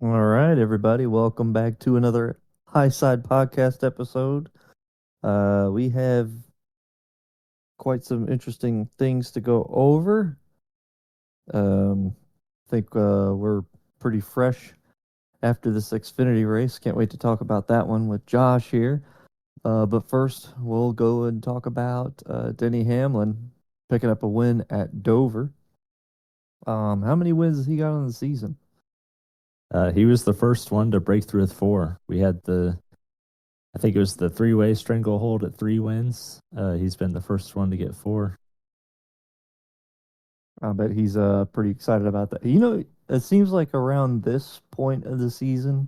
All right, everybody, welcome back to another High Side Podcast episode. We have quite some interesting things to go over. I think we're pretty fresh after this Xfinity race. Can't wait to talk about that one with Josh here. But first, we'll go and talk about Denny Hamlin picking up a win at Dover. How many wins has he got on the season? He was the first one to break through with four. I think it was the three-way stranglehold at 3 wins. He's been the first one to get four. I bet he's pretty excited about that. It seems like around this point of the season,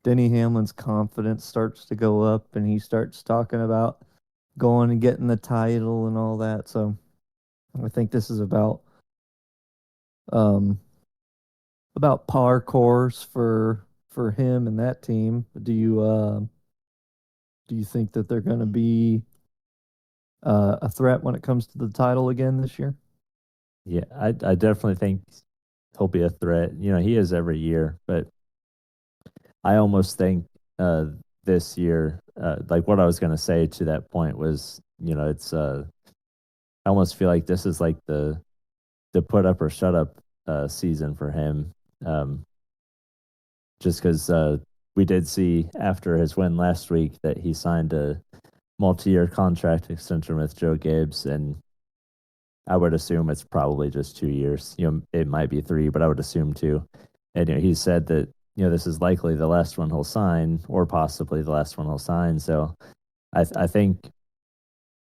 Denny Hamlin's confidence starts to go up and he starts talking about going and getting the title and all that. So I think this is um about par course for him and that team. Do you think that they're going to be a threat when it comes to the title again this year? Yeah, I definitely think he'll be a threat. He is every year, but I almost think uh, this year, like what I was going to say to that point was, it's I almost feel like this is like the put up or shut up season for him. Um, just because we did see after his win last week that he signed a multi-year contract extension with Joe Gibbs, and I would assume it's probably just 2 years. It might be three, but I would assume two. And he said that this is likely the last one he'll sign, or possibly the last one he'll sign. So I think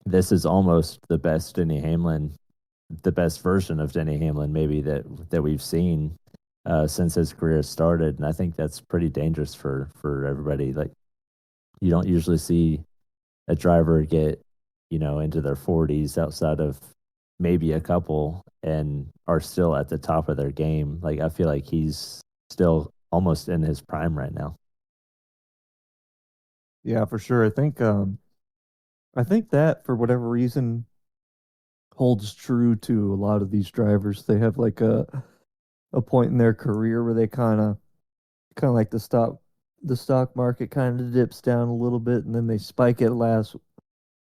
this is almost the best version of Denny Hamlin, maybe that we've seen since his career started. And I think that's pretty dangerous for everybody. Like you don't usually see a driver get, into their 40s outside of maybe a couple and are still at the top of their game. Like I feel like he's still almost in his prime right now. Yeah, for sure. I think that for whatever reason holds true to a lot of these drivers. They have like a point in their career where they kind of like the stock market kind of dips down a little bit and then they spike at last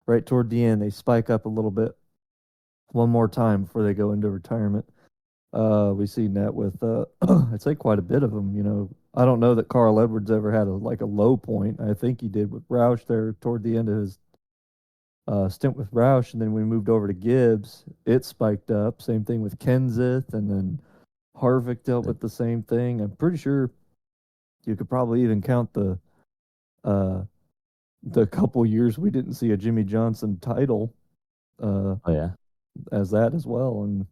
right toward the end. They spike up a little bit one more time before they go into retirement. We've seen that with I'd say quite a bit of them. I don't know that Carl Edwards ever had a low point. I think he did with Roush there toward the end of his stint with Roush, and then when we moved over to Gibbs, it spiked up. Same thing with Kenseth, and then Harvick dealt But with the same thing. I'm pretty sure you could probably even count uh, the couple years we didn't see a Jimmy Johnson title uh, oh yeah, as that as well. And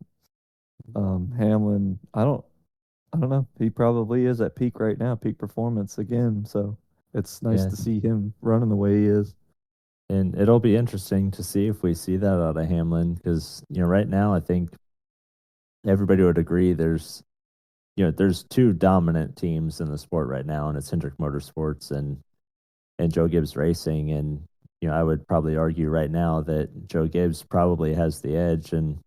Hamlin, I don't know. He probably is at peak right now, peak performance again. So it's nice yeah, to see him running the way he is. and it'll be interesting to see if we see that out of Hamlin because right now I think everybody would agree there's two dominant teams in the sport right now, and it's Hendrick Motorsports and Joe Gibbs Racing. And I would probably argue right now that Joe Gibbs probably has the edge, and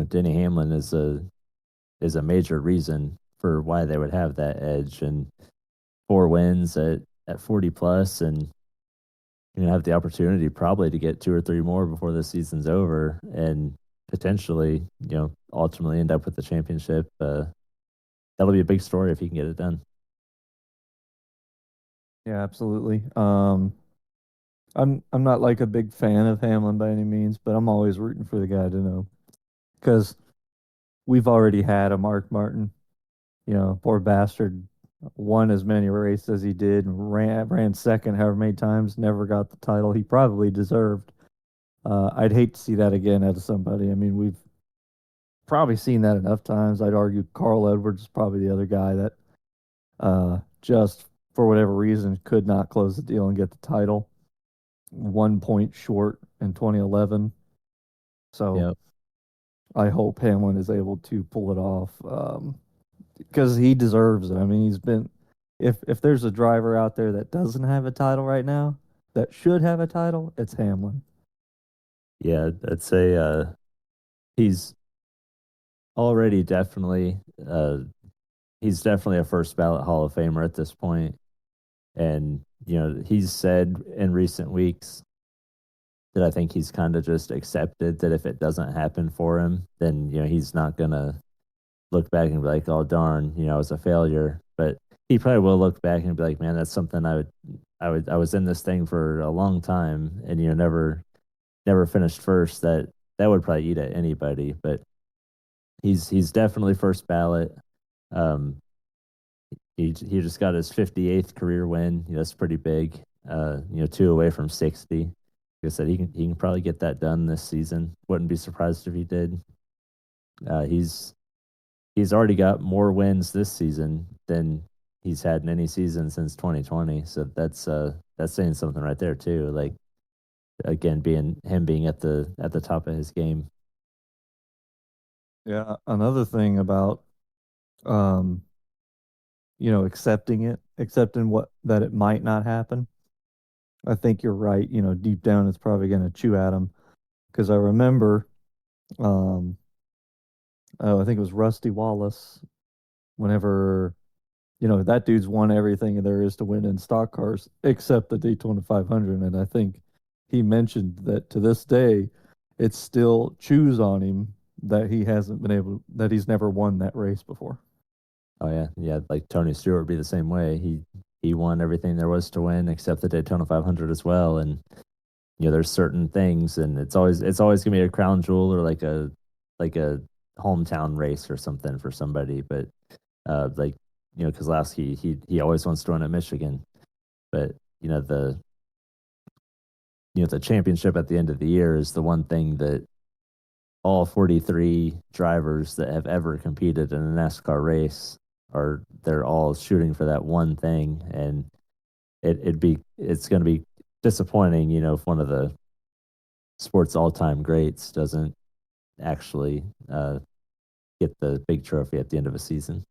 Denny Hamlin is a major reason for why they would have that edge. And 4 wins at 40 plus, and have the opportunity probably to get two or three more before the season's over, and potentially ultimately end up with the championship. That'll be a big story if he can get it done. Yeah, absolutely. I'm not like a big fan of Hamlin by any means, but I'm always rooting for the guy to know because we've already had a Mark Martin. Poor bastard won as many races as he did and ran second however many times, never got the title he probably deserved. I'd hate to see that again out of somebody. I mean, we've probably seen that enough times. I'd argue Carl Edwards is probably the other guy that just for whatever reason could not close the deal and get the title. 1 point short in 2011. So Yeah, I hope Hamlin is able to pull it off because he deserves it. I mean, if there's a driver out there that doesn't have a title right now that should have a title, it's Hamlin. yeah, I'd say he's already definitely he's definitely a first ballot Hall of Famer at this point. And, he's said in recent weeks that I think he's kind of just accepted that if it doesn't happen for him, then, he's not going to look back and be like, oh, darn, I was a failure. But he probably will look back and be like, man, that's something I was in this thing for a long time and, never finished first. That would probably eat at anybody. But he's definitely first ballot. Um, he just got his 58th career win. That's pretty big. Two away from 60. Like I said, he can probably get that done this season. Wouldn't be surprised if he did. He's already got more wins this season than he's had in any season since 2020. So that's saying something right there too. Like again, being at the top of his game. Yeah, another thing about um, accepting what that it might not happen. I think you're right. Deep down, it's probably going to chew at him because I remember, um, oh, I think it was Rusty Wallace. Whenever that dude's won everything there is to win in stock cars except the Daytona 500, and I think he mentioned that to this day, it still chews on him that he's never won that race before. Oh yeah, yeah. Like Tony Stewart would be the same way. He won everything there was to win except the Daytona 500 as well. And there's certain things, and it's always gonna be a crown jewel or like a hometown race or something for somebody. But like Keselowski, he always wants to win at Michigan. But the championship at the end of the year is the one thing that all 43 drivers that have ever competed in a NASCAR race they're all shooting for that one thing. And it's going to be disappointing, if one of the sports all-time greats doesn't actually get the big trophy at the end of a season.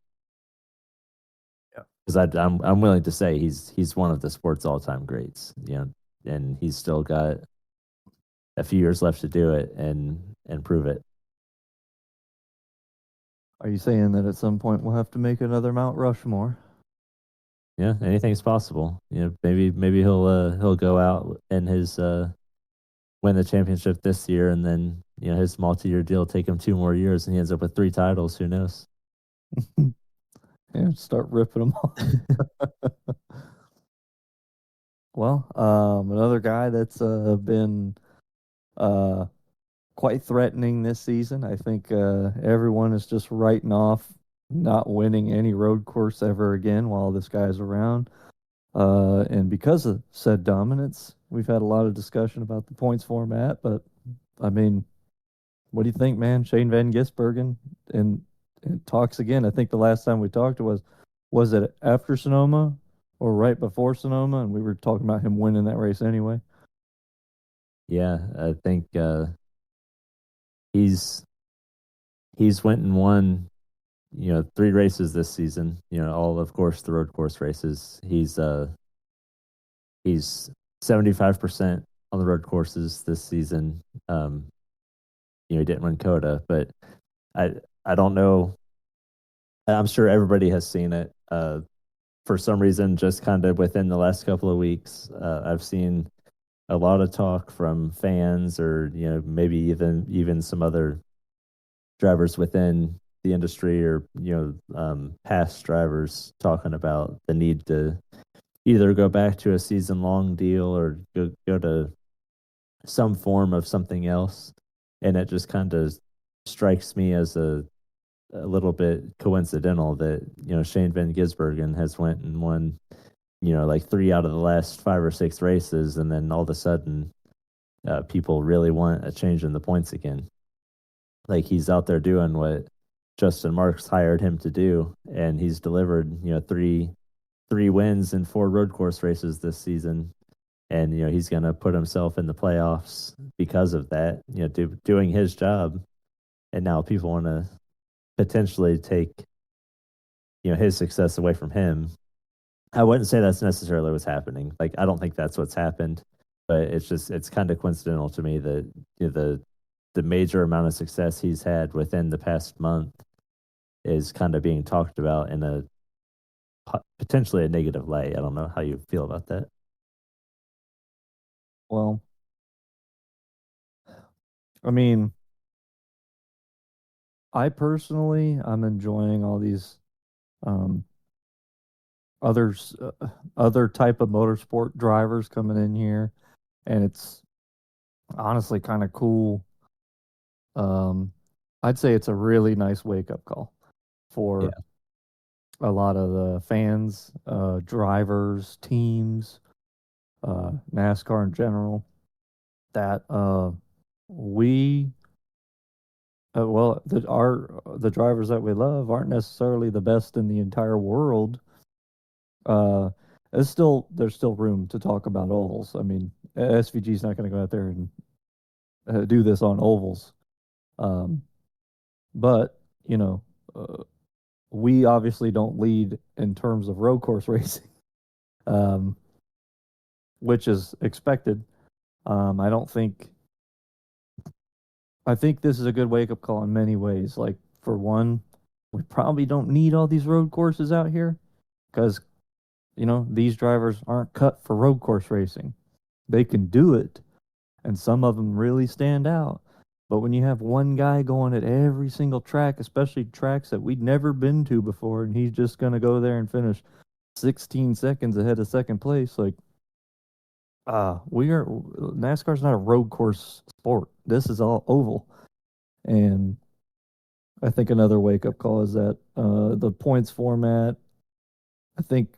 Yeah. Because I'm willing to say he's one of the sports all-time greats, and he's still got a few years left to do it and prove it. Are you saying that at some point we'll have to make another Mount Rushmore? Yeah, anything's possible. Maybe he'll go out and his win the championship this year, and then his multi-year deal take him 2 more years, and he ends up with 3 titles. Who knows? And start ripping them off. Well, another guy that's been uh, quite threatening this season. I think everyone is just writing off not winning any road course ever again while this guy's around. And because of said dominance, we've had a lot of discussion about the points format. But I mean, what do you think, man? Shane Van Gisbergen and talks again. I think the last time we talked was it after Sonoma or right before Sonoma, and we were talking about him winning that race anyway. Yeah, I think he's went and won 3 races this season. All of course the road course races. He's 75% on the road courses this season. He didn't win Coda, but I I don't know. I'm sure everybody has seen it. For some reason, just kind of within the last couple of weeks, I've seen a lot of talk from fans, or maybe even some other drivers within the industry, or past drivers talking about the need to either go back to a season long deal or go to some form of something else. And it just kind of strikes me as a little bit coincidental that Shane Van Gisbergen has went and won like 3 out of the last 5 or 6 races, and then all of a sudden people really want a change in the points again. Like he's out there doing what Justin Marks hired him to do, and he's delivered three wins in 4 road course races this season. And he's going to put himself in the playoffs because of that, doing his job. And now people want to potentially take his success away from him. I wouldn't say that's necessarily what's happening. Like I don't think that's what's happened, but it's kind of coincidental to me that the major amount of success he's had within the past month is kind of being talked about in a potentially a negative light. I don't know how you feel about that. Well, I mean, I personally, I'm enjoying all these um, others, other type of motorsport drivers coming in here, and it's honestly kind of cool. Um, I'd say it's a really nice wake up call Yeah, for a lot of the fans, drivers, teams, NASCAR in general. That we well, the drivers that we love aren't necessarily the best in the entire world. Uh, there's still room to talk about ovals. I mean, SVG is not going to go out there and do this on ovals. Um, but you know, uh, we obviously don't lead in terms of road course racing, um, which is expected. I don't think. I think this is a good wake up call in many ways. Like for one, we probably don't need all these road courses out here because these drivers aren't cut for road course racing. They can do it, and some of them really stand out. But when you have one guy going at every single track, especially tracks that we'd never been to before, and he's just going to go there and finish 16 seconds ahead of second place, like, NASCAR's not a road course sport. This is all oval. And I think another wake up call is that the points format, I think,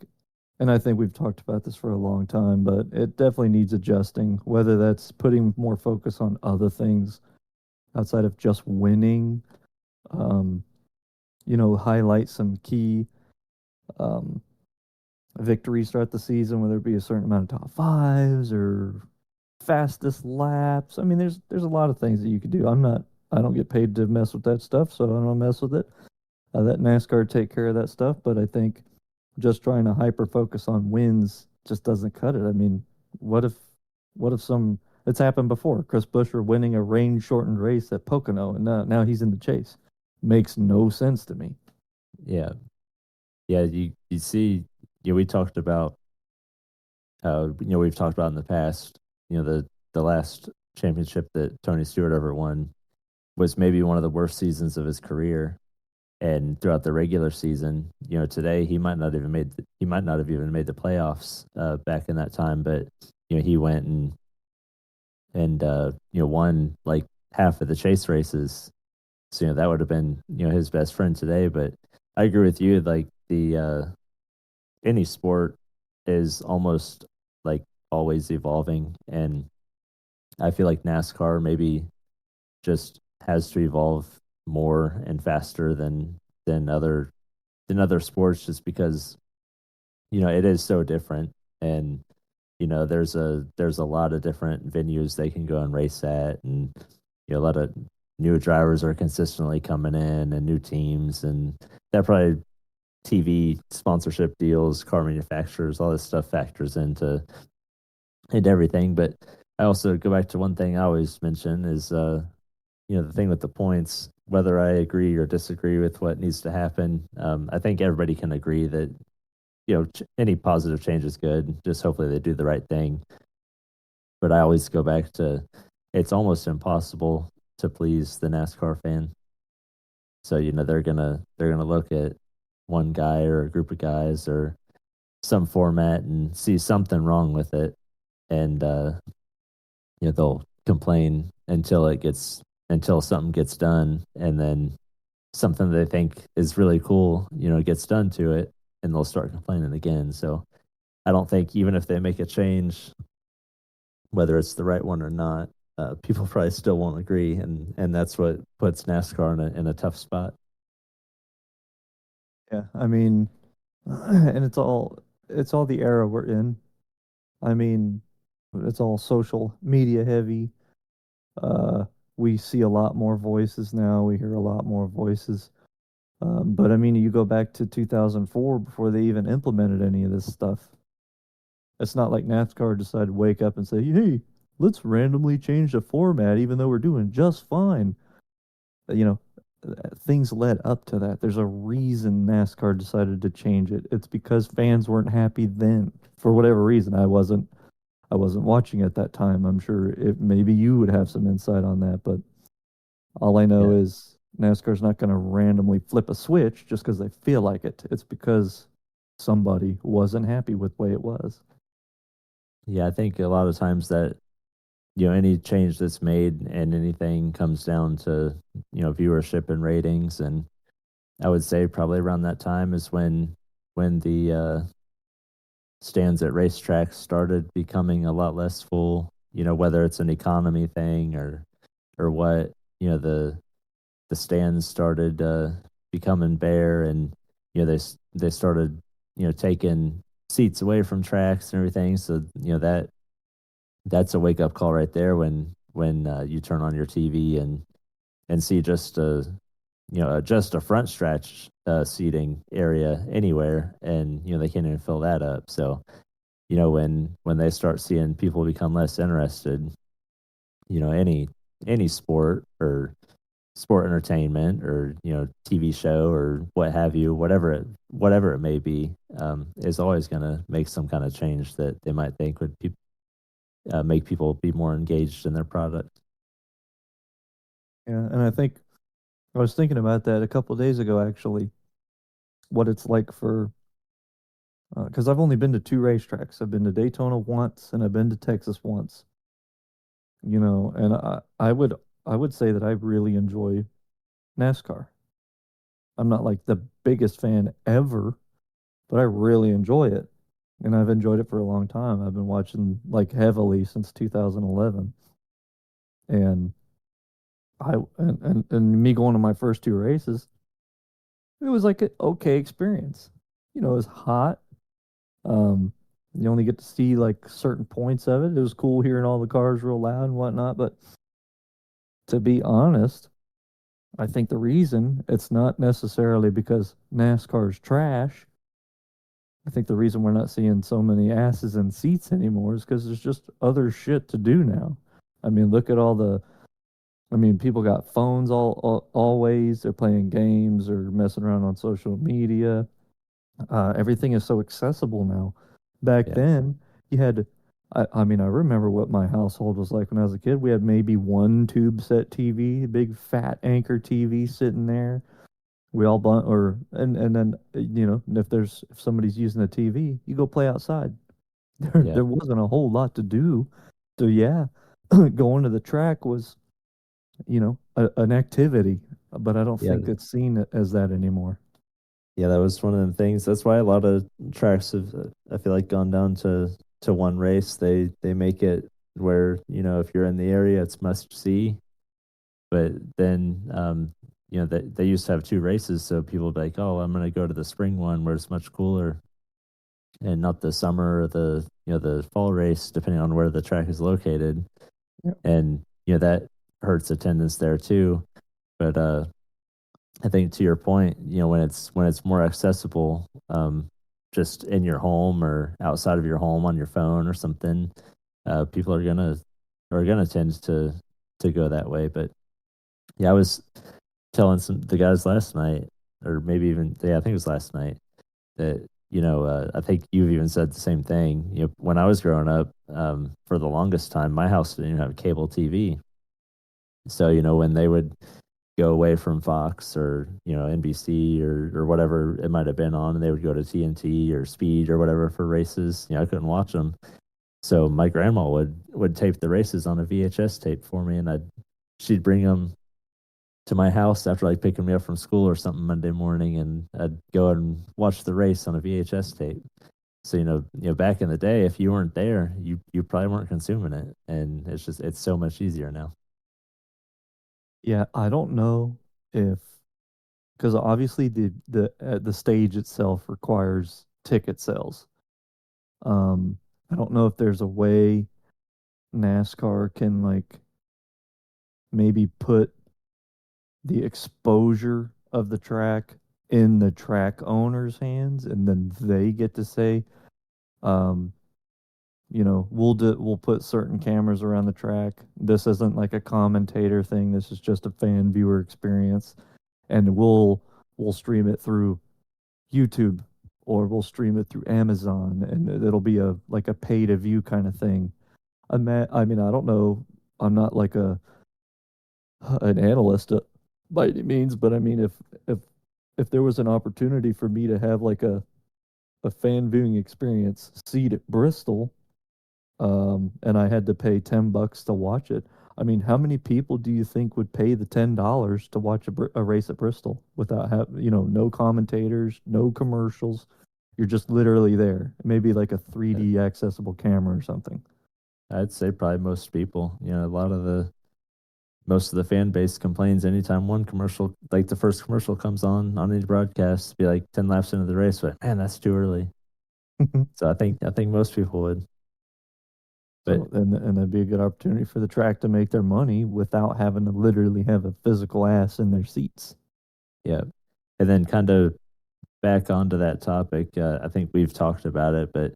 and I think we've talked about this for a long time, but it definitely needs adjusting, whether that's putting more focus on other things outside of just winning. Um, highlight some key um, victories throughout the season, whether it be a certain amount of top fives or fastest laps. I mean, there's a lot of things that you could do. I don't get paid to mess with that stuff, so I don't mess with it. Let NASCAR take care of that stuff, but I think just trying to hyper focus on wins just doesn't cut it. I mean, what if some it's happened before. Chris Buescher winning a rain shortened race at Pocono, and now he's in the chase. Makes no sense to me. yeah, yeah. You see, we talked about how we've talked about in the past. The last championship that Tony Stewart ever won was maybe one of the worst seasons of his career. And throughout the regular season, today he might not have even made the playoffs back in that time. But he went and won like half of the chase races. So that would have been his best friend today. But I agree with you. Like the any sport is almost like always evolving, and I feel like NASCAR maybe just has to evolve more and faster than other than other sports, just because it is so different. And there's a lot of different venues they can go and race at, and a lot of new drivers are consistently coming in and new teams, and that probably TV sponsorship deals, car manufacturers, all this stuff factors into everything. But I also go back to one thing I always mention is the thing with the points, whether I agree or disagree with what needs to happen. I think everybody can agree that any positive change is good. Just hopefully they do the right thing. But I always go back to it's almost impossible to please the NASCAR fan. So they're gonna look at one guy or a group of guys or some format and see something wrong with it, and they'll complain until something gets done, and then something they think is really cool gets done to it, and they'll start complaining again. So I don't think even if they make a change, whether it's the right one or not, people probably still won't agree, and that's what puts NASCAR in a tough spot. Yeah, I mean, and it's all the era we're in. I mean, it's all social media heavy. Uh, we see a lot more voices now. We hear a lot more voices. But I mean, you go back to 2004 before they even implemented any of this stuff. It's not like NASCAR decided to wake up and say, "Hey, let's randomly change the format, even though we're doing just fine." You know, things led up to that. There's a reason NASCAR decided to change it. It's because fans weren't happy then for whatever reason. I wasn't watching at that time. I'm sure it maybe you would have some insight on that, but all I know Yeah. is NASCAR's not going to randomly flip a switch just because they feel like it. It's because somebody wasn't happy with the way it was. Yeah, I think a lot of times that, any change that's made and anything comes down to, viewership and ratings. And I would say probably around that time is when the stands at racetracks started becoming a lot less full, whether it's an economy thing or what, the stands started becoming bare, and they started taking seats away from tracks and everything. So that's a wake up call right there when you turn on your TV and see just a front stretch seating area anywhere, and they can't even fill that up. So when they start seeing people become less interested, any sport or sport entertainment or TV show or what have you, whatever it may be, is always going to make some kind of change that they might think would make people be more engaged in their product. Yeah, and I think I was thinking about that a couple of days ago, actually, what it's like for because I've only been to two racetracks. I've been to Daytona once, and I've been to Texas once. And I would say that I really enjoy NASCAR. I'm not like the biggest fan ever, but I really enjoy it. And I've enjoyed it for a long time. I've been watching like heavily since 2011. And and me going to my first two races, it was like an okay experience. It was hot. Um, you only get to see like certain points of it. It was cool hearing all the cars real loud and whatnot. But to be honest, I think the reason it's not necessarily because NASCAR's trash. I think the reason we're not seeing so many asses in seats anymore is because there's just other shit to do now. I mean, look at all the. I mean, people got phones always. They're playing games or messing around on social media. Everything is so accessible now. Back Yeah, then, you had. I mean, I remember what my household was like when I was a kid. We had maybe one tube set TV, big fat anchor TV sitting there. We all bought, or and then if somebody's using the TV, you go play outside. yeah, There wasn't a whole lot to do. So yeah, going to the track was, an activity, but I don't yeah, think it's seen as that anymore. yeah. That was one of the things. That's why a lot of tracks have, I feel like, gone down to one race. They make it where if you're in the area, it's must see. But then they used to have two races, so people would be like, oh, I'm going to go to the spring one where it's much cooler, and not the summer or the fall race, depending on where the track is located. Yeah. And that hurts attendance there too. But I think to your point, when it's more accessible, just in your home or outside of your home on your phone or something, people are gonna tend to go that way. But yeah, I was telling the guys last night, or maybe even, yeah, I think it was last night, that I think you've even said the same thing. When I was growing up, for the longest time, my house didn't even have cable TV. So when they would go away from Fox or NBC or whatever it might have been on, and they would go to TNT or Speed or whatever for races, I couldn't watch them. So my grandma would tape the races on a VHS tape for me, and she'd bring them to my house after like picking me up from school or something Monday morning, and I'd go and watch the race on a VHS tape. So back in the day, if you weren't there, you probably weren't consuming it, and it's so much easier now. Yeah, I don't know if because obviously the stage itself requires ticket sales. Um, I don't know if there's a way NASCAR can like maybe put the exposure of the track in the track owner's hands, and then they get to say, um, we'll put certain cameras around the track. This isn't like a commentator thing. This is just a fan viewer experience. and we'll stream it through YouTube or we'll stream it through Amazon, and it'll be a like a pay to view kind of thing. I mean, I don't know. I'm not like a an analyst by any means, but I mean, if if there was an opportunity for me to have like a fan viewing experience seat at Bristol, and I had to pay $10 to watch it. I mean, how many people do you think would pay the $10 to watch a race at Bristol without no commentators, no commercials? You're just literally there. Maybe like a 3D accessible camera or something. I'd say probably most people. A lot of the most of the fan base complains anytime one commercial, like the first commercial comes on any broadcast, be like 10 laps into the race, but man, that's too early. So I think most people would. But So, and that'd be a good opportunity for the track to make their money without having to literally have a physical ass in their seats. yeah. And then kind of back onto that topic, I think we've talked about it, but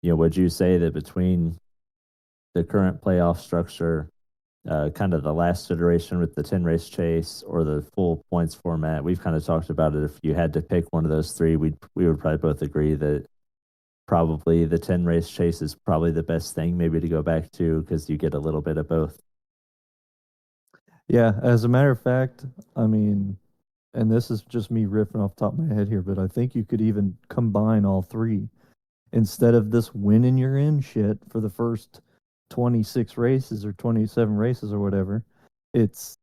would you say that between the current playoff structure, kind of the last iteration with the 10 race chase or the full points format, we've kind of talked about it. If you had to pick one of those three, we would probably both agree that probably the 10 race chase is probably the best thing maybe to go back to because you get a little bit of both. Yeah, as a matter of fact, I mean, and this is just me riffing off the top of my head here, but I think you could even combine all three instead of this winning you're in shit for the first 26 races or 27 races or whatever. It's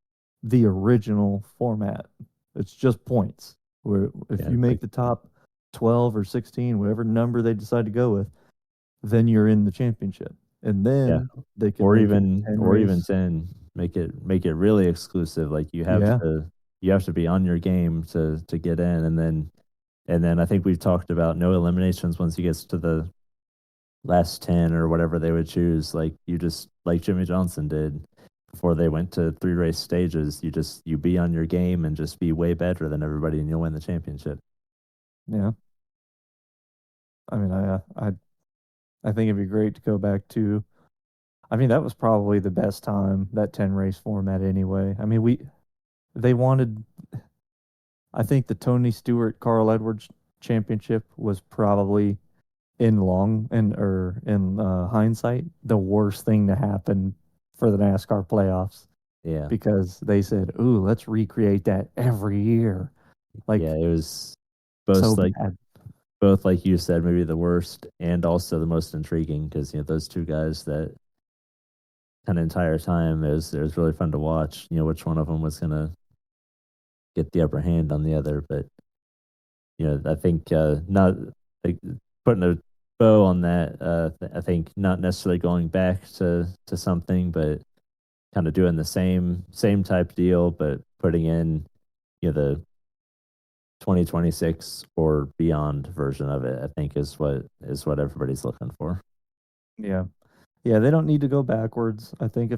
the original format. It's just points. Where if Yeah, you make like the top 12 or 16, whatever number they decide to go with, then you're in the championship. And yeah, then they could or make it even 10 or even race. 10, make it really exclusive. Like Yeah. you have to be on your game to get in, and then I think we've talked about no eliminations once you get to the last 10 or whatever they would choose. Like you just like Jimmy Johnson did before they went to three race stages. You be on your game and just be way better than everybody, and you'll win the championship. Yeah. I mean, I think it'd be great to go back to. I mean, that was probably the best time, that 10 race format anyway. I mean, they wanted, I think the Tony Stewart Carl Edwards championship was probably in hindsight the worst thing to happen for the NASCAR playoffs Yeah, because they said, "Ooh, let's recreate that every year." yeah, Like it was so both like bad. both like you said, maybe the worst and also the most intriguing because those two guys that kind of entire time it was really fun to watch. Which one of them was gonna get the upper hand on the other, but I think not like putting a bow on that. I think not necessarily going back to something, but kind of doing the same type deal, but putting in the 2026 or beyond version of it. I think is what everybody's looking for. Yeah. Yeah, they don't need to go backwards. I think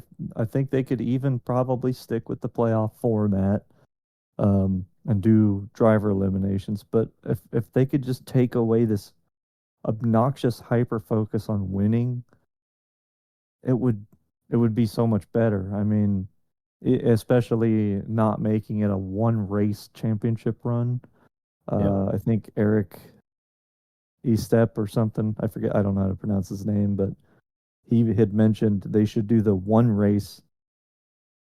they could even probably stick with the playoff format and do driver eliminations. But if they could just take away this obnoxious hyper focus on winning, it would it would be so much better. I mean, especially not making it a one race championship run. Yep. I think Eric Estep or something, I forget, I don't know how to pronounce his name, but he had mentioned they should do the one race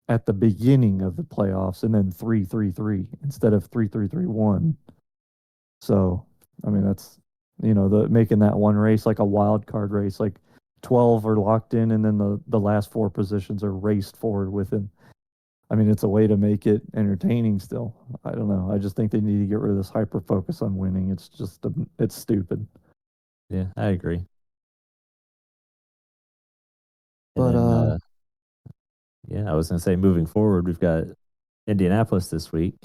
at the beginning of the playoffs and then 3-3-3 instead of 3-3-3-1. So, I mean, that's, the making that one race like a wild card race, like 12 are locked in and then the last four positions are raced forward within. I mean, it's a way to make it entertaining still. I don't know. I just think they need to get rid of this hyper focus on winning. It's just, it's stupid. Yeah, I agree. And But, then yeah, I was gonna say moving forward, we've got Indianapolis this week.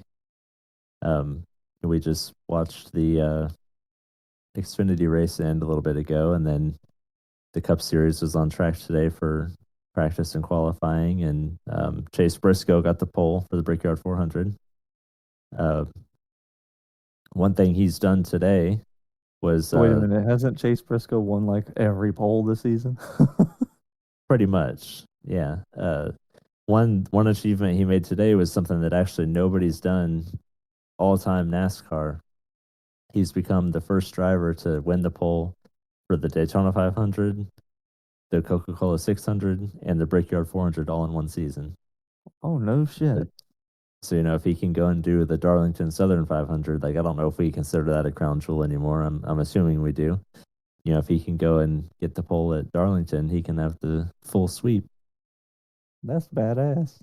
Um, we just watched the Xfinity race end a little bit ago, and then the Cup Series was on track today for practice and qualifying, and Chase Briscoe got the pole for the Brickyard 400. Uh, one thing he's done today was wait a minute. Hasn't Chase Briscoe won like every pole this season? pretty much, yeah. One achievement he made today was something that actually nobody's done all-time NASCAR. He's become the first driver to win the pole for the Daytona 500, the Coca-Cola 600, and the Brickyard 400 all in one season. Oh, no shit. So, if he can go and do the Darlington Southern 500, like I don't know if we consider that a crown jewel anymore. I'm assuming we do. If he can go and get the pole at Darlington, he can have the full sweep. That's badass.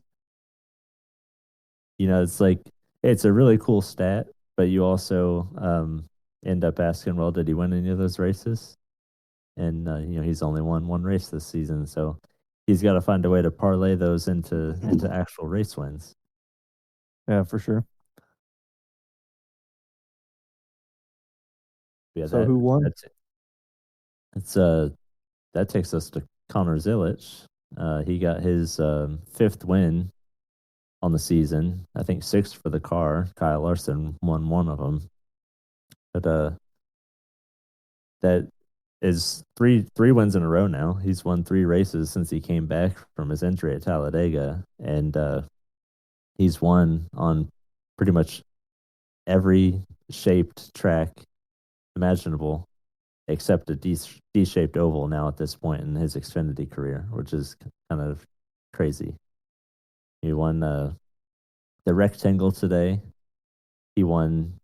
It's like it's a really cool stat, but you also end up asking, well, did he win any of those races? And he's only won one race this season, so he's got to find a way to parlay those into actual race wins. Yeah, for sure. Yeah, So who won? it's that takes us to Connor Zilic. He got his fifth win on the season. I think sixth for the car. Kyle Larson won one of them, but that is three wins in a row now. He's won three races since he came back from his injury at Talladega, and he's won on pretty much every shaped track imaginable, except a D-shaped oval now at this point in his Xfinity career, which is kind of crazy. He won the rectangle today. He won,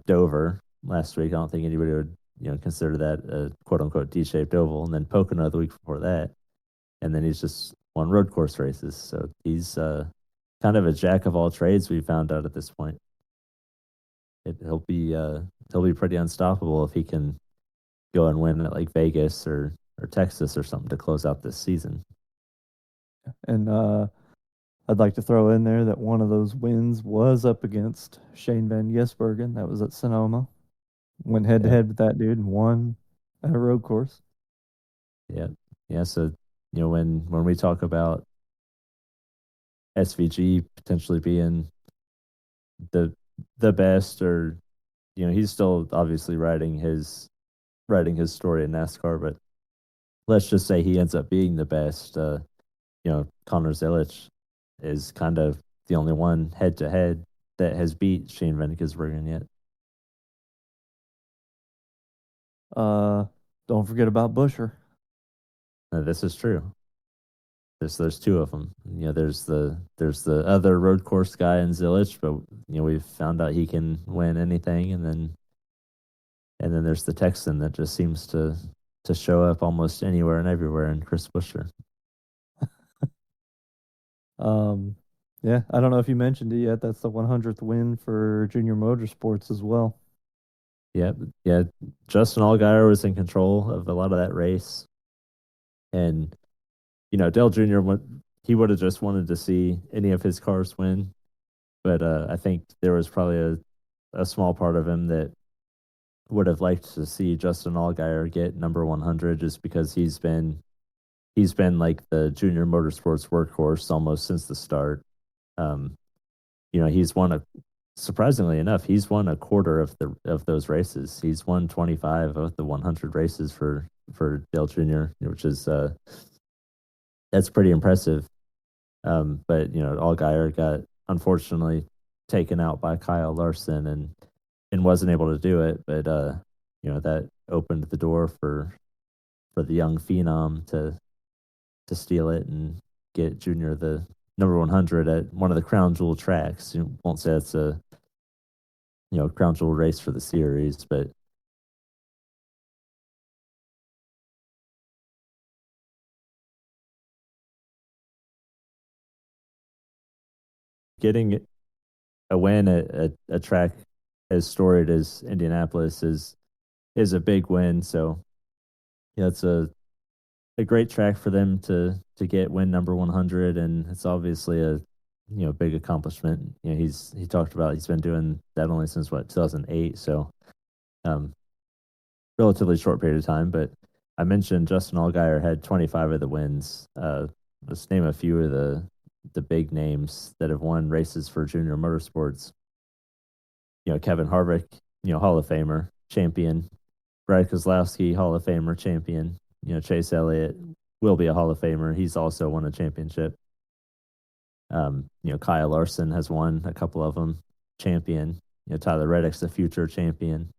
Dover last week. I don't think anybody would, consider that a quote unquote D-shaped oval. And then Pocono the week before that. And then he's just won road course races. So he's kind of a jack of all trades. We found out at this point. He'll be pretty unstoppable if he can go and win at like Vegas or Texas or something to close out this season. And I'd like to throw in there that one of those wins was up against Shane Van Gisbergen. That was at Sonoma. Went head to Yeah. head with that dude and won at a road course. Yeah. Yeah. So, when we talk about SVG potentially being the best, or he's still obviously writing his story in NASCAR, but let's just say he ends up being the best. Connor Zilic is kind of the only one head to head that has beat Shane Van Gisbergen yet. Don't forget about Busher. This is true. There's two of them. There's the other road course guy in Zilic, but we've found out he can win anything, and then there's the Texan that just seems to show up almost anywhere and everywhere in Chris Buescher. Yeah, I don't know if you mentioned it yet. That's the 100th win for Junior Motorsports as well. Yeah, yeah. Justin Allgaier was in control of a lot of that race, and Dale Jr. He would have just wanted to see any of his cars win, but I think there was probably a small part of him that would have liked to see Justin Allgaier get number 100, just because he's been like the Junior Motorsports workhorse almost since the start. Um, he's won surprisingly enough, he's won a quarter of those races. He's won 25 of the 100 races for Dale Jr., which is that's pretty impressive. But Allgaier got unfortunately taken out by Kyle Larson and wasn't able to do it. But that opened the door for the young phenom to steal it and get Junior the number 100 at one of the crown jewel tracks. You won't say it's a crown jewel race for the series, but getting a win at a track as storied as Indianapolis is a big win. So yeah, it's a great track for them to get win number 100, and it's obviously a big accomplishment. He talked about he's been doing that only since 2008, so um relatively short period of time. But I mentioned Justin Allgaier had 25 of the wins. Let's name a few of the big names that have won races for Junior Motorsports. Kevin Harvick, Hall of Famer, champion. Brad Keselowski, Hall of Famer, champion. Chase Elliott will be a Hall of Famer. He's also won a championship. Kyle Larson has won a couple of them, champion. Tyler Reddick's the future champion.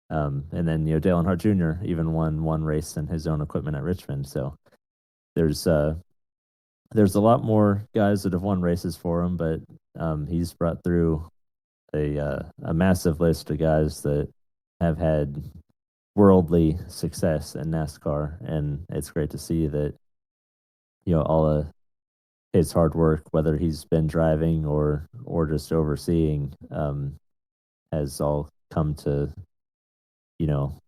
And then Dale Earnhardt Jr. even won one race in his own equipment at Richmond. So there's there's a lot more guys that have won races for him, but he's brought through a massive list of guys that have had worldly success in NASCAR, and it's great to see that all of his hard work, whether he's been driving or just overseeing, has all come to you know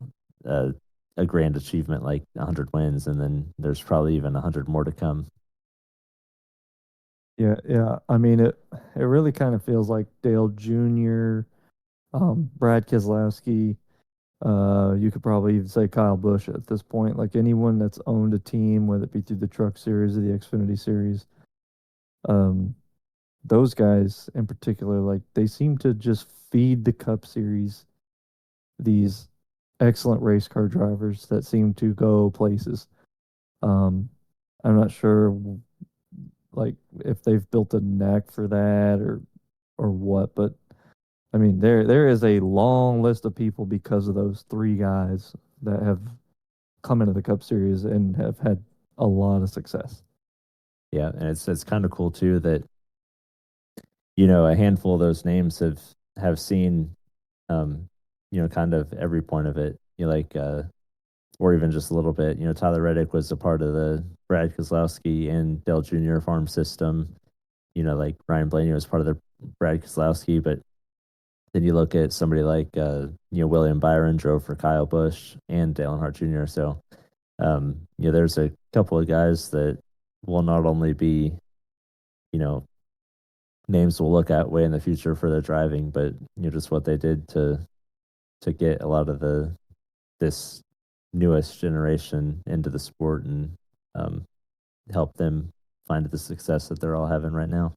a, a grand achievement like 100 wins, and then there's probably even 100 more to come. Yeah, yeah. I mean, it really kind of feels like Dale Jr., Brad Keselowski. You could probably even say Kyle Busch at this point. Like anyone that's owned a team, whether it be through the Truck Series or the Xfinity Series, um, those guys in particular, like they seem to just feed the Cup Series these excellent race car drivers that seem to go places. Um, I'm not sure like if they've built a knack for that or what, but I mean there is a long list of people because of those three guys that have come into the Cup Series and have had a lot of success. Yeah, and it's kind of cool too that a handful of those names have seen um kind of every point of it. Or even just a little bit. Tyler Reddick was a part of the Brad Keselowski and Dale Jr. farm system. Like Ryan Blaney was part of the Brad Keselowski, but then you look at somebody like William Byron drove for Kyle Busch and Dale Earnhardt Jr. So there's a couple of guys that will not only be you know names we'll look at way in the future for their driving, but just what they did to get a lot of this newest generation into the sport and um, help them find the success that they're all having right now.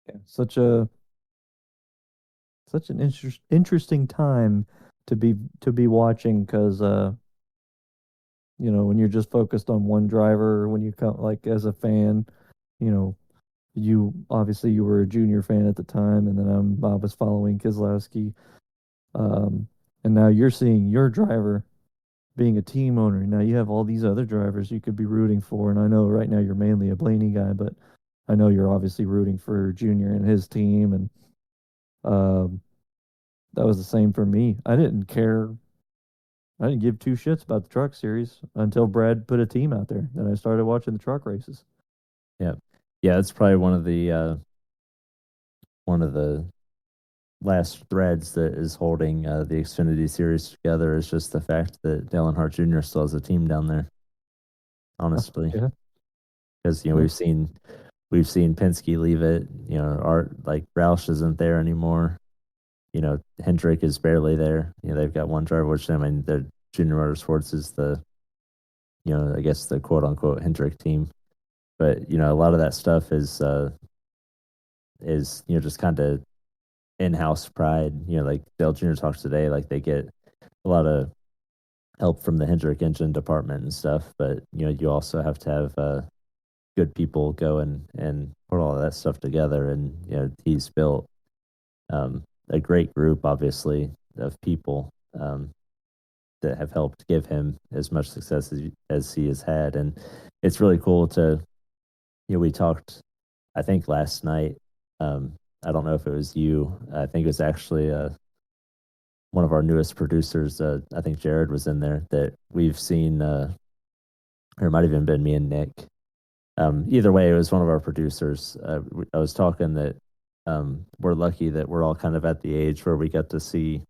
Yeah, such an interesting time to be watching because when you're just focused on one driver, when you come like as a fan, you know you obviously you were a junior fan at the time, and then I was following Keselowski, um, and now you're seeing your driver being a team owner. Now you have all these other drivers you could be rooting for, and I know right now you're mainly a Blaney guy, but I know you're obviously rooting for Junior and his team, and um, that was the same for me. I didn't care. I didn't give two shits about the truck series until Brad put a team out there. Then I started watching the truck races. Yeah, yeah, that's probably one of the last threads that is holding the Xfinity series together is just the fact that Dale Earnhardt Jr. still has a team down there. Honestly, Yeah, because yeah, we've seen Penske leave it. Art like Roush isn't there anymore. Hendrick is barely there. They've got one driver, which I mean, the Junior Motorsports is I guess the quote unquote Hendrick team. But a lot of that stuff is just kind of in-house pride. Like Dale Jr. talks today, like they get a lot of help from the Hendrick engine department and stuff. But you also have to have good people go and put all of that stuff together. And he's built a great group, obviously, of people that have helped give him as much success as he has had. And it's really cool to, we talked, I think last night. I don't know if it was you. I think it was actually one of our newest producers. I think Jared was in there that we've seen, or it might have even been me and Nick. Either way, it was one of our producers. I was talking that we're lucky that we're all kind of at the age where we got to see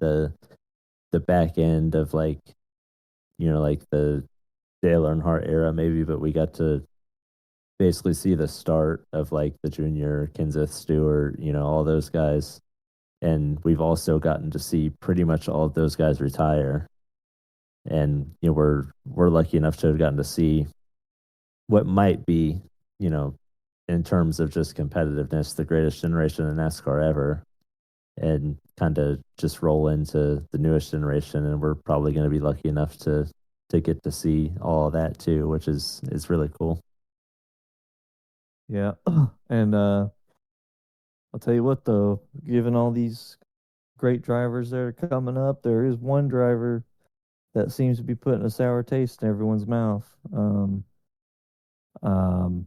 the back end of like the Dale Earnhardt era, maybe, but we got to basically see the start of like the junior Kenseth Stewart, all those guys. And we've also gotten to see pretty much all of those guys retire. And we're lucky enough to have gotten to see what might be, you know, in terms of just competitiveness, the greatest generation in NASCAR ever, and kind of just roll into the newest generation. And we're probably going to be lucky enough to get to see all of that too, which is really cool. yeah. And I'll tell you what, though, given all these great drivers that are coming up, there is one driver that seems to be putting a sour taste in everyone's mouth. Um, I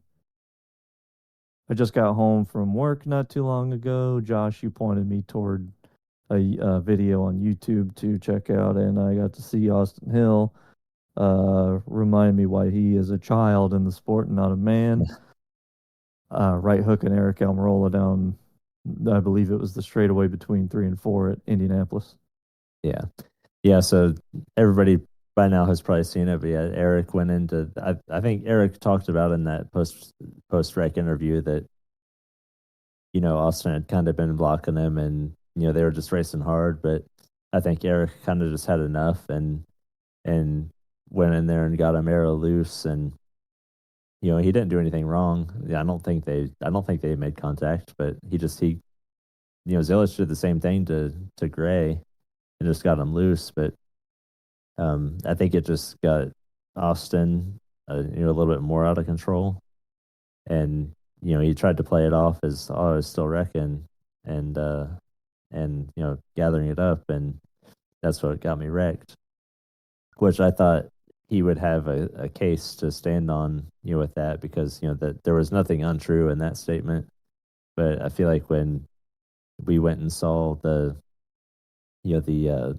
just got home from work not too long ago. Josh, you pointed me toward a video on YouTube to check out, and I got to see Austin Hill. Remind me why he is a child in the sport and not a man. Right hook and Eric Almirola down, I believe it was the straightaway between 3 and 4 at Indianapolis. Yeah. Yeah, so everybody by now has probably seen it, but yeah, Eric went into I think Eric talked about in that post rec interview that Austin had kind of been blocking him, and they were just racing hard, but I think Eric kind of just had enough and went in there and got him arrow loose, and he didn't do anything wrong. Yeah, I don't think they made contact, but Zilich did the same thing to Gray and just got him loose, but I think it just got Austin, a little bit more out of control, and he tried to play it off as, oh, I was still wrecking, and gathering it up, and that's what got me wrecked. Which I thought he would have a case to stand on, with that, because that there was nothing untrue in that statement. But I feel like when we went and saw the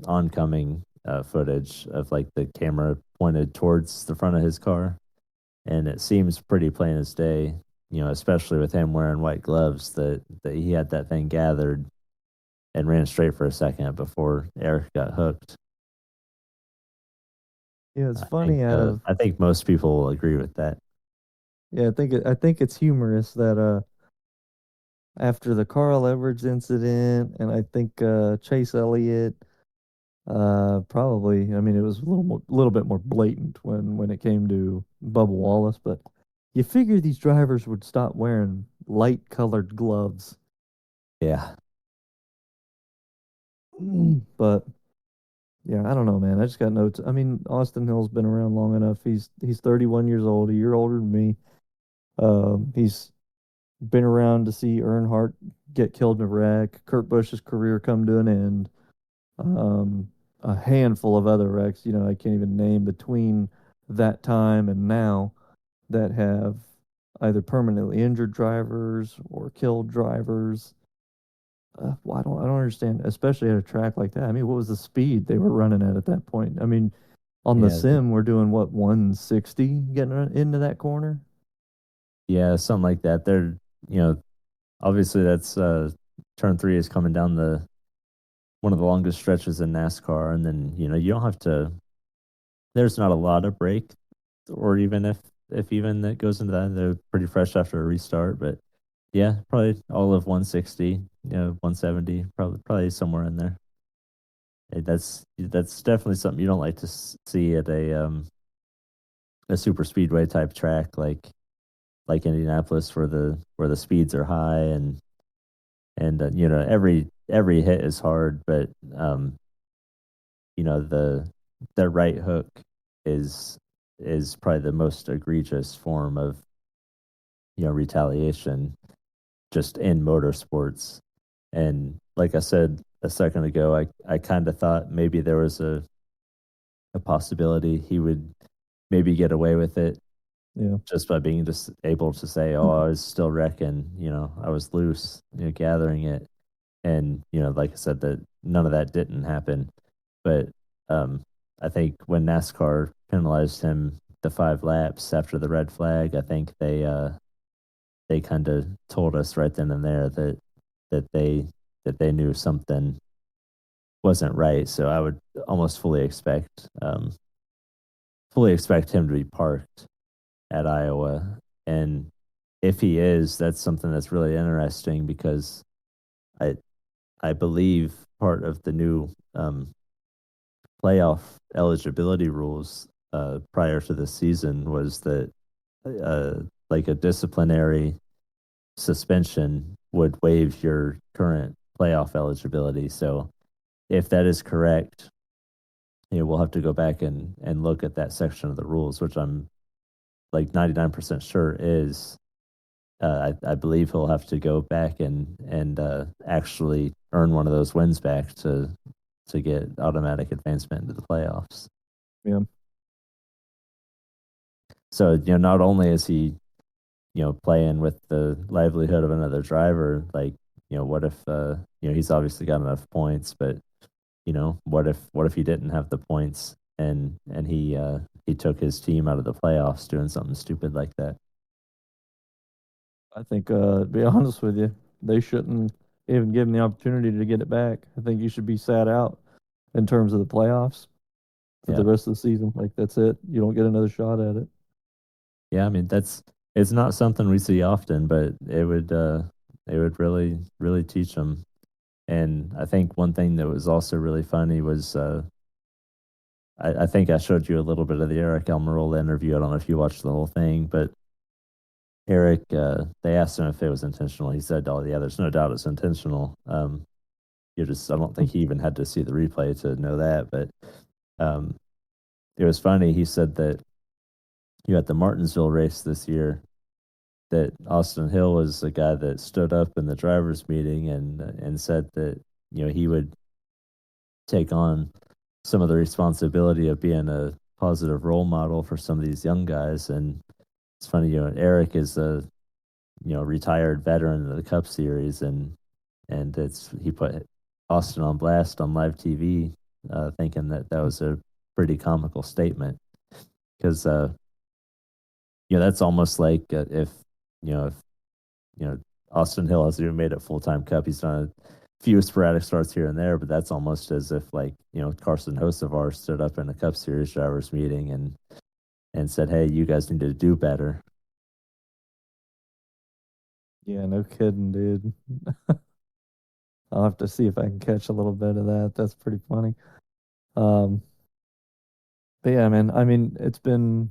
oncoming footage of like the camera pointed towards the front of his car, and it seems pretty plain as day, especially with him wearing white gloves, that he had that thing gathered and ran straight for a second before Eric got hooked. Yeah, it's I think funny. I think most people will agree with that. Yeah, I think it's humorous that after the Carl Edwards incident, and I think Chase Elliott, probably. I mean, it was little bit more blatant when it came to Bubba Wallace, but you figure these drivers would stop wearing light colored gloves. Yeah, But yeah, I don't know, man. I just got notes. I mean, Austin Hill's been around long enough. He's 31 years old, a year older than me. He's been around to see Earnhardt get killed in a wreck, Kurt Busch's career come to an end, um, a handful of other wrecks, I can't even name between that time and now that have either permanently injured drivers or killed drivers. Well, I don't understand, especially at a track like that. I mean, what was the speed they were running at that point? I mean, on the yeah, sim, we're doing what, 160 getting into that corner? yeah, something like that. They're, you know, obviously that's turn three is coming down the one of the longest stretches in NASCAR, and then you don't have to. There's not a lot of break, or even if even that goes into that, they're pretty fresh after a restart. But yeah, probably all of 160, 170, probably somewhere in there. That's definitely something you don't like to see at a super speedway type track like Indianapolis, where the speeds are high, and every hit is hard, but the right hook is is probably the most egregious form of retaliation just in motorsports. And like I said a second ago, I kind of thought maybe there was a possibility he would maybe get away with it Yeah. just by being just able to say, "Oh, I was still wrecking, I was loose, gathering it." And like I said, that none of that didn't happen. But um, I think when NASCAR penalized him the 5 laps after the red flag, I think they kind of told us right then and there that they that they knew something wasn't right. So I would almost fully expect him to be parked at Iowa. And if he is, that's something that's really interesting, because I I believe part of the new playoff eligibility rules prior to the season was that uh, like a disciplinary suspension would waive your current playoff eligibility. So if that is correct, we'll have to go back and look at that section of the rules, which I'm like 99% sure is. I believe he'll have to go back and actually earn one of those wins back to get automatic advancement into the playoffs. Yeah. So, not only is he, playing with the livelihood of another driver, like, what if, he's obviously got enough points, but, what if he didn't have the points and he took his team out of the playoffs doing something stupid like that? I think, to be honest with you, they shouldn't even give him the opportunity to get it back. I think you should be sat out in terms of the playoffs for Yeah. the rest of the season. Like that's it. You don't get another shot at it. Yeah, I mean it's not something we see often, but it would really really teach them. And I think one thing that was also really funny was I think I showed you a little bit of the Eric Almirola interview. I don't know if you watched the whole thing, but Eric, they asked him if it was intentional. He said, "Oh yeah, there's no doubt it's intentional." I don't think he even had to see the replay to know that, but um, it was funny. He said that at the Martinsville race this year, that Austin Hill was the guy that stood up in the drivers' meeting and said that he would take on some of the responsibility of being a positive role model for some of these young guys. And it's funny, Eric is a retired veteran of the Cup Series, and he put Austin on blast on live TV, thinking that that was a pretty comical statement because that's almost like if if you know, Austin Hill hasn't even made it full time Cup. He's done a few sporadic starts here and there, but that's almost as if like Carson Hocevar stood up in a Cup Series drivers meeting and said, "Hey, you guys need to do better." Yeah, no kidding, dude. I'll have to see if I can catch a little bit of that. That's pretty funny. Um, but yeah, man. I mean, it's been.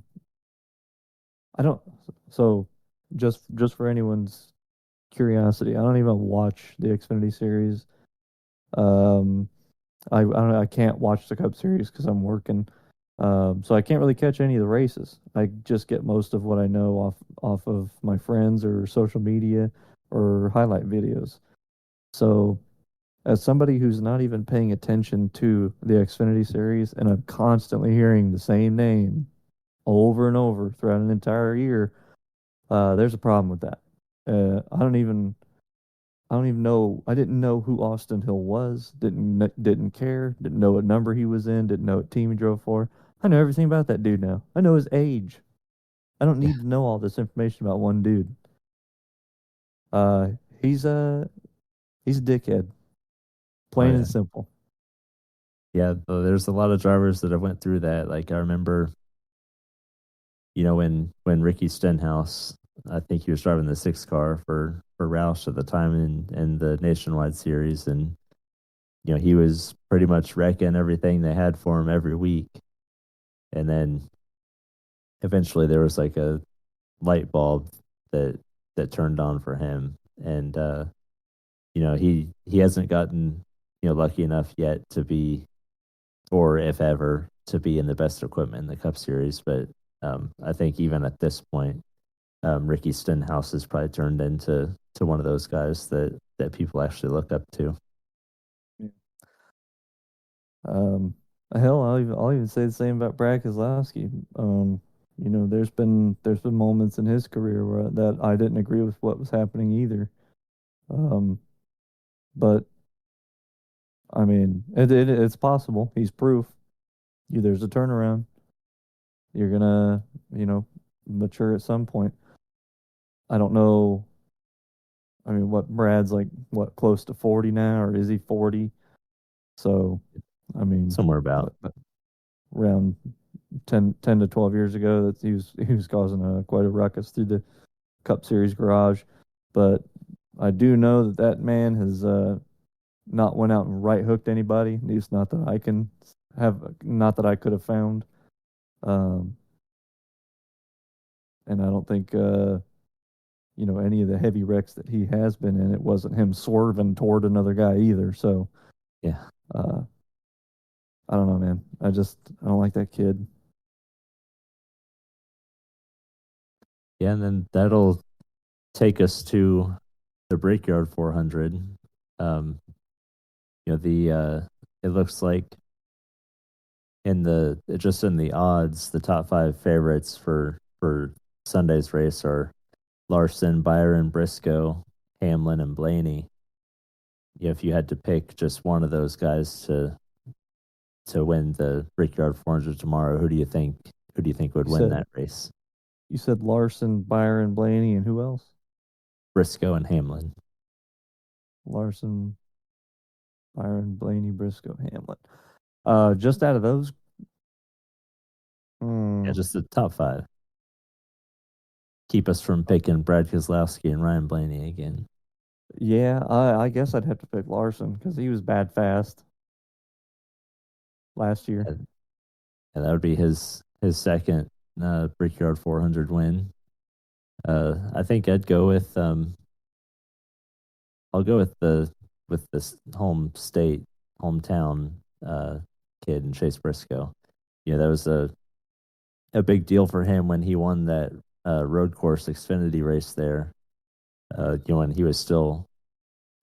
I don't. So, just for anyone's curiosity, I don't even watch the Xfinity series. Um, I don't know, I can't watch the Cup Series because I'm working. So I can't really catch any of the races. I just get most of what I know off of my friends or social media or highlight videos. So as somebody who's not even paying attention to the Xfinity series and I'm constantly hearing the same name over and over throughout an entire year, there's a problem with that. I don't even know. I didn't know who Austin Hill was. Didn't care. Didn't know what number he was in. Didn't know what team he drove for. I know everything about that dude now. I know his age. I don't Yeah. need to know all this information about one dude. Uh, he's a he's a dickhead, Oh plain yeah, and simple. yeah. There's a lot of drivers that have went through that. Like I remember, when Ricky Stenhouse, I think he was driving the six car for Roush at the time in the Nationwide Series, and he was pretty much wrecking everything they had for him every week. And then eventually there was like a light bulb that turned on for him, and he hasn't gotten lucky enough yet to be, or if ever, to be in the best equipment in the Cup Series. But I think even at this point, Ricky Stenhouse has probably turned into one of those guys that people actually look up to. Yeah. Um, hell, I'll even say the same about Brad Keselowski. There's been moments in his career where that I didn't agree with what was happening either. Um, but I mean, it's possible. He's proof. There's a turnaround. You're gonna, you know, mature at some point. I don't know. I mean, what Brad's like, what, close to 40 now, or is he 40? So, I mean, Somewhere about. what, around 10 to 12 years ago, that he was causing quite a ruckus through the Cup Series garage. But I do know that man has not went out and right hooked anybody. At least not that I can not that I could have found. Um, and I don't think any of the heavy wrecks that he has been in, it wasn't him swerving toward another guy either. So Yeah. uh, I don't know, man. I don't like that kid. Yeah, and then that'll take us to the Brickyard 400. Um, the it looks like in the just in the odds, the top five favorites for Sunday's race are Larson, Byron, Briscoe, Hamlin, and Blaney. If you had to pick just one of those guys to win the Brickyard 400 tomorrow, who do you think would You win said that race? you said Larson, Byron, Blaney, and who else? Briscoe and Hamlin. Larson, Byron, Blaney, Briscoe, Hamlin. Just out of those, Yeah, hmm, just the top five. Keep us from picking Brad Keselowski and Ryan Blaney again. yeah, I guess I'd have to pick Larson because he was bad fast last year. And, and that would be his second Brickyard 400 win. I think I'll go with this hometown uh, kid and Chase Briscoe. That was a big deal for him when he won that road course Xfinity race there. When he was still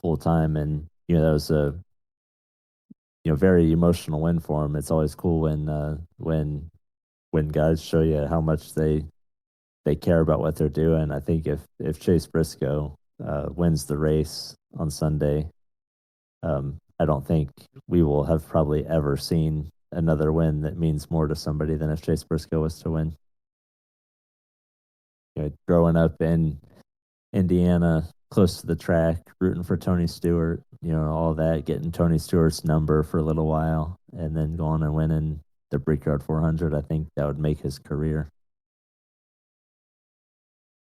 full time, and that was a very emotional win for him. It's always cool when guys show you how much they care about what they're doing. I think if Chase Briscoe wins the race on Sunday, I don't think we will have probably ever seen another win that means more to somebody than if Chase Briscoe was to win. Growing up in Indiana, close to the track, rooting for Tony Stewart, all that, getting Tony Stewart's number for a little while, and then going and winning the Brickyard 400. I think that would make his career.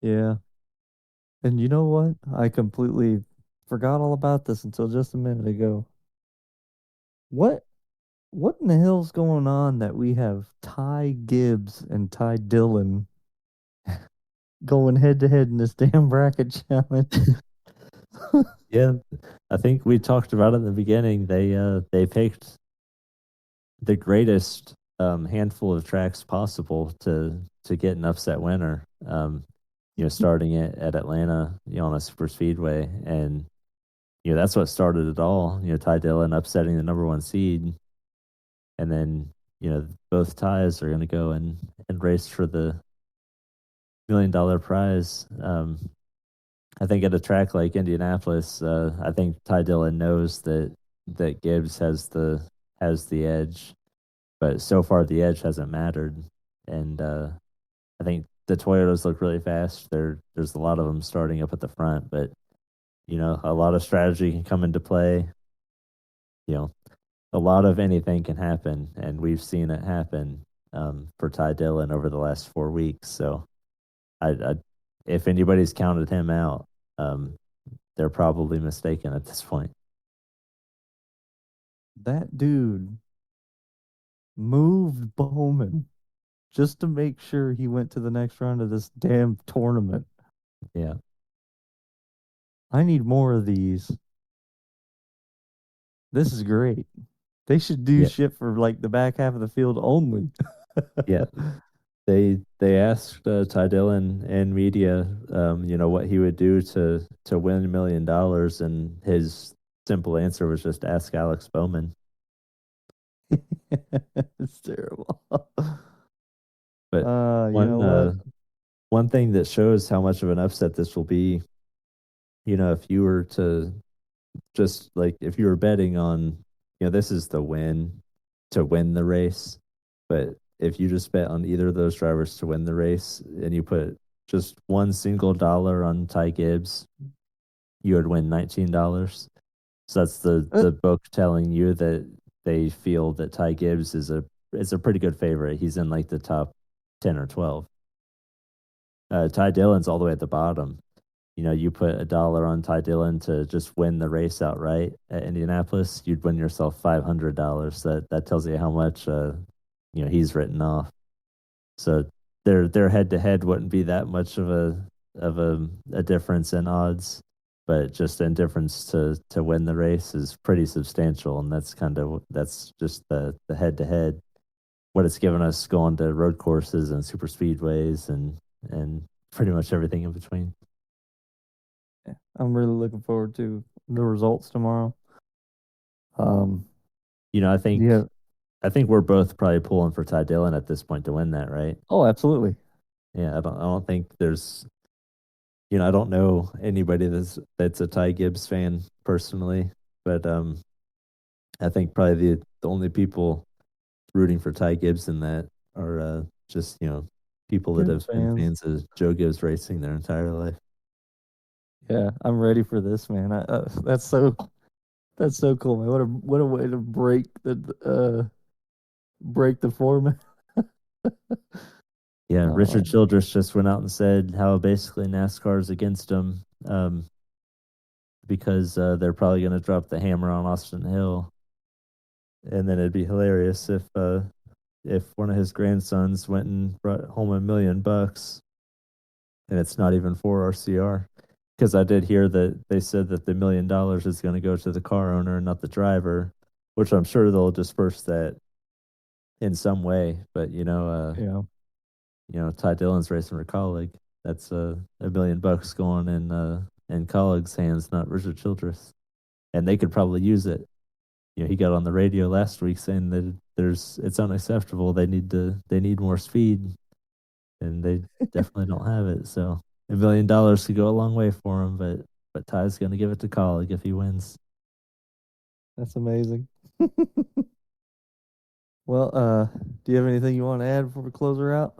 Yeah, and you know what? I completely forgot all about this until just a minute ago. What what in the hell's going on that we have Ty Gibbs and Ty Dillon going head to head in this damn bracket challenge? Yeah, I think we talked about it in the beginning. They picked the greatest handful of tracks possible to get an upset winner. Starting at Atlanta, on a super speedway, and that's what started it all. Ty Dillon upsetting the number one seed, and then both ties are going to go and race for the $1 million prize. I think at a track like Indianapolis, I think Ty Dillon knows that Gibbs has the edge, but so far the edge hasn't mattered, and I think the Toyotas look really fast. There's a lot of them starting up at the front, but a lot of strategy can come into play. You know, a lot of anything can happen, and we've seen it happen for Ty Dillon over the last 4 weeks. So, I if anybody's counted him out, um, they're probably mistaken at this point. That dude moved Bowman just to make sure he went to the next round of this damn tournament. Yeah, I need more of these. This is great. They should do yeah, shit for like the back half of the field only. yeah. They asked Ty Dillon and media, what he would do to win $1 million, and his simple answer was just ask Alex Bowman. It's terrible. But You one know what? uh, one thing that shows how much of an upset this will be, if you were to just like if you were betting on, this is the win to win the race, but if you just bet on either of those drivers to win the race and you put just one single dollar on Ty Gibbs, you would win $19. So that's Uh, the book telling you that they feel that Ty Gibbs is a pretty good favorite. He's in like the top 10 or 12. Ty Dillon's all the way at the bottom. You put $1 on Ty Dillon to just win the race outright at Indianapolis, you'd win yourself $500. That tells you how much he's written off. So their head to head wouldn't be that much of a difference in odds, but just in difference to win the race is pretty substantial, and that's just the head to head. What it's given us going to road courses and super speedways and pretty much everything in between. I'm really looking forward to the results tomorrow. Um, You know, yeah. I think we're both probably pulling for Ty Dillon at this point to win that, right? Oh, absolutely. Yeah, I don't think there's, I don't know anybody that's a Ty Gibbs fan personally, but I think probably the only people rooting for Ty Gibbs in that are just, people that Gibbs have been fans. fans of Joe Gibbs racing their entire life. Yeah, I'm ready for this, man. That's so cool, man. What a way to break the format. Yeah, Richard Um, Childress just went out and said how basically NASCAR is against him, because they're probably going to drop the hammer on Austin Hill, and then it'd be hilarious if one of his grandsons went and brought home $1 million, and it's not even for RCR. Because I did hear that they said that the $1 million is going to go to the car owner and not the driver, which I'm sure they'll disperse that in some way. But yeah, Ty Dillon's racing for Colleague. That's $1 million going in Colleague's hands, not Richard Childress, and they could probably use it. He got on the radio last week saying that it's unacceptable. They need more speed, and they definitely don't have it. So $1 million could go a long way for him, but Ty's going to give it to Colleague if he wins. that's amazing. Well, do you have anything you want to add before we close her out?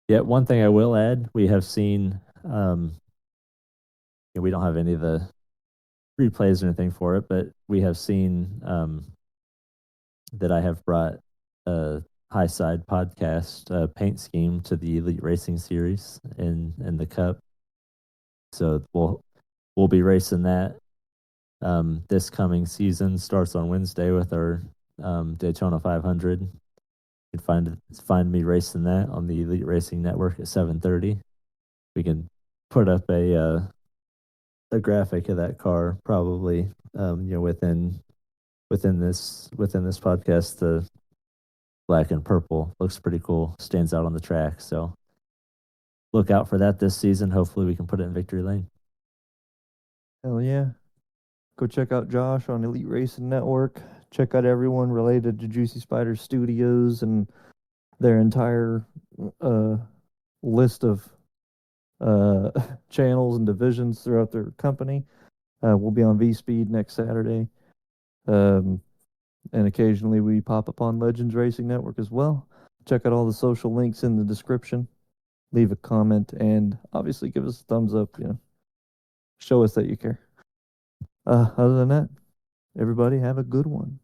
Yeah, one thing I will add, we have seen, we don't have any of the replays or anything for it, but we have seen that I have brought a high side podcast paint scheme to the Elite Racing Series in the Cup. So we'll be racing that. This coming season starts on Wednesday with our Daytona 500. You can find me racing that on the Elite Racing Network at 7:30. We can put up a graphic of that car probably within this podcast. The black and purple looks pretty cool, stands out on the track. So look out for that this season. Hopefully we can put it in victory lane. Hell yeah. Go check out Josh on Elite Racing Network. Check out everyone related to Juicy Spider Studios and their entire uh, list of uh, channels and divisions throughout their company. We'll be on Vspeed next Saturday. Um, and occasionally we pop up on Legends Racing Network as well. Check out all the social links in the description. Leave a comment and obviously give us a thumbs up. Show us that you care. Other than that, everybody have a good one.